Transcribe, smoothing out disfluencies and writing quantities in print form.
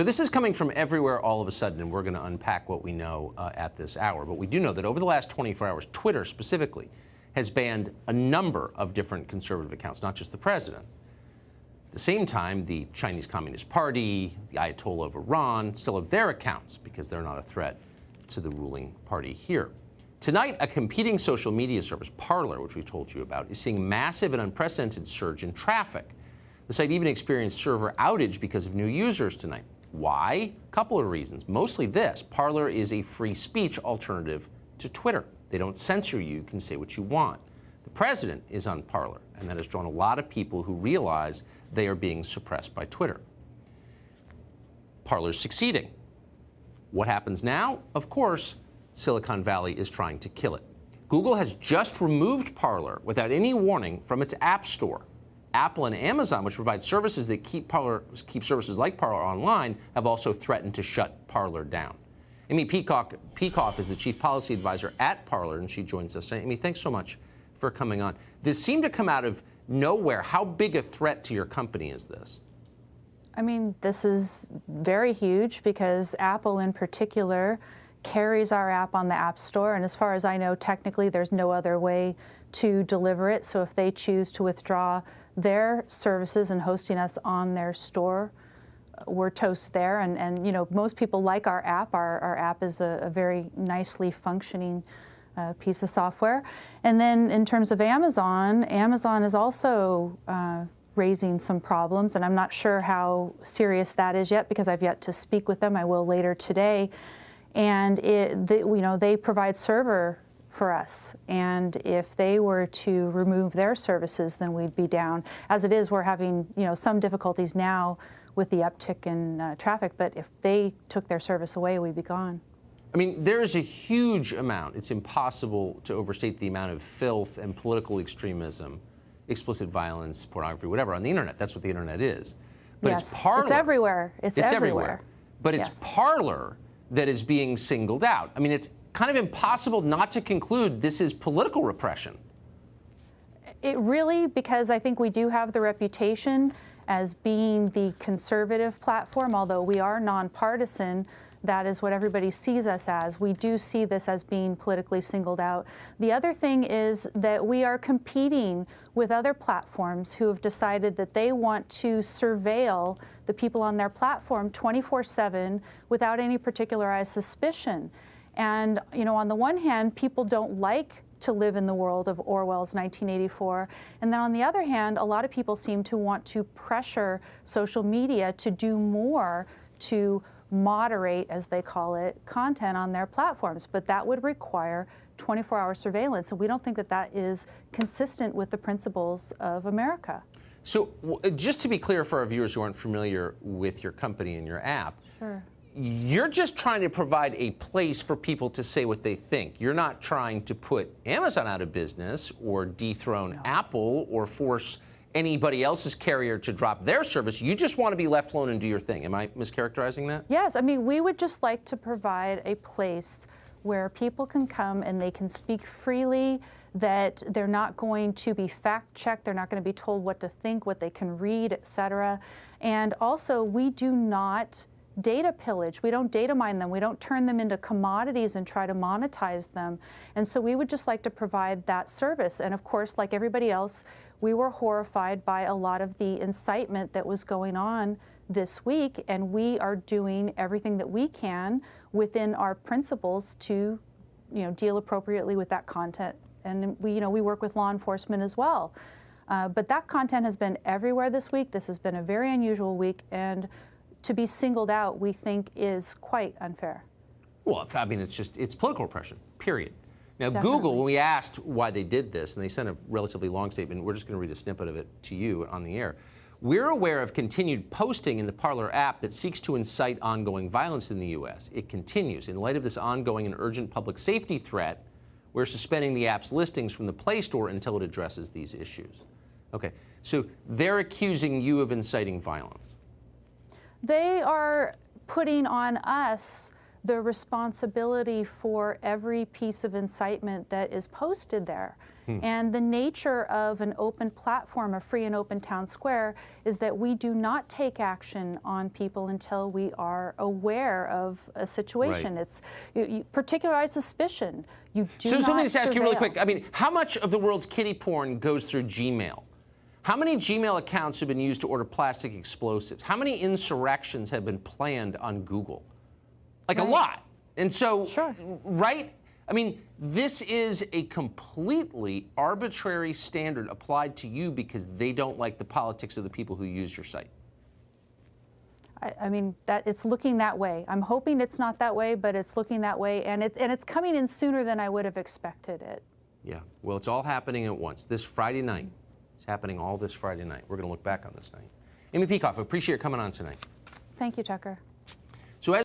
this is coming from everywhere all of a sudden, and we're going to unpack what we know at this hour. But we do know that over the last 24 hours, Twitter specifically has banned a number of different conservative accounts, not just the president. At the same time, the Chinese Communist Party, the Ayatollah of Iran, still have their accounts because they're not a threat to the ruling party here. Tonight, a competing social media service, Parler, which we've told you about, is seeing massive and unprecedented surge in traffic. The site even experienced server outage because of new users tonight. Why? A couple of reasons. Mostly this. Parler is a free speech alternative to Twitter. They don't censor you. You can say what you want. The president is on Parler, and that has drawn a lot of people who realize they are being suppressed by Twitter. Parler's succeeding. What happens now? Of course, Silicon Valley is trying to kill it. Google has just removed Parler without any warning from its App Store. Apple and Amazon, which provide services that keep services like Parler online, have also threatened to shut Parler down. Amy Peikoff is the chief policy advisor at Parler, and she joins us tonight. Amy, thanks so much for coming on. This seemed to come out of nowhere. How big a threat to your company is this? I mean, this is very huge because Apple in particular carries our app on the App Store, and as far as I know, technically there's no other way to deliver it. So if they choose to withdraw their services and hosting us on their store, we're toast there. And you know, most people like our app. Our app is a very nicely functioning piece of software. And then in terms of Amazon is also raising some problems, and I'm not sure how serious that is yet because I've yet to speak with them. I will later today. And they provide server for us, and if they were to remove their services, then we'd be down. As it is, we're having some difficulties now with the uptick in traffic, but if they took their service away, we'd be gone. I mean, there is a huge amount. It's impossible to overstate the amount of filth and political extremism, explicit violence, pornography, whatever, on the internet. That's what the internet is. But yes, it's Parler. It's everywhere. It's everywhere. But it's Parler that is being singled out. I mean, it's kind of impossible not to conclude this is political repression. It really, because I think we do have the reputation as being the conservative platform, although we are nonpartisan. That is what everybody sees us as. We do see this as being politically singled out. The other thing is that we are competing with other platforms who have decided that they want to surveil the people on their platform 24/7 without any particularized suspicion. And on the one hand, people don't like to live in the world of Orwell's 1984. And then on the other hand, a lot of people seem to want to pressure social media to do more to moderate, as they call it, content on their platforms. But that would require 24-hour surveillance. And we don't think that that is consistent with the principles of America. So just to be clear for our viewers who aren't familiar with your company and your app, sure. You're just trying to provide a place for people to say what they think. You're not trying to put Amazon out of business or dethrone Apple or force anybody else's carrier to drop their service. You just want to be left alone and do your thing. Am I mischaracterizing that? Yes. I mean, we would just like to provide a place where people can come and they can speak freely, that they're not going to be fact-checked, they're not going to be told what to think, what they can read, etc. And also, we do not data pillage. We don't data mine them. We don't turn them into commodities and try to monetize them. And so we would just like to provide that service. And of course, like everybody else, we were horrified by a lot of the incitement that was going on this week, and we are doing everything that we can within our principles to, deal appropriately with that content. And we work with law enforcement as well. But that content has been everywhere this week. This has been a very unusual week, and to be singled out, we think, is quite unfair. Well, I mean, it's political repression, period. Now, Definitely. Google, when we asked why they did this, and they sent a relatively long statement, we're just going to read a snippet of it to you on the air. We're aware of continued posting in the Parler app that seeks to incite ongoing violence in the U.S. It continues. In light of this ongoing and urgent public safety threat, we're suspending the app's listings from the Play Store until it addresses these issues. Okay, so they're accusing you of inciting violence. They are putting on us the responsibility for every piece of incitement that is posted there. And the nature of an open platform, a free and open town square, is that we do not take action on people until we are aware of a situation. Right. It's particularized suspicion. You do So not let me just ask you really surveil. quick. I mean, how much of the world's kiddie porn goes through Gmail? How many Gmail accounts have been used to order plastic explosives? How many insurrections have been planned on Google? Like a lot. And so, Sure. right? I mean, this is a completely arbitrary standard applied to you because they don't like the politics of the people who use your site. I mean, that it's looking that way. I'm hoping it's not that way, but it's looking that way, and it's coming in sooner than I would have expected it. Yeah. Well, it's all happening at once. This Friday night. It's happening all this Friday night. We're going to look back on this night. Amy Peikoff, I appreciate you coming on tonight. Thank you, Tucker.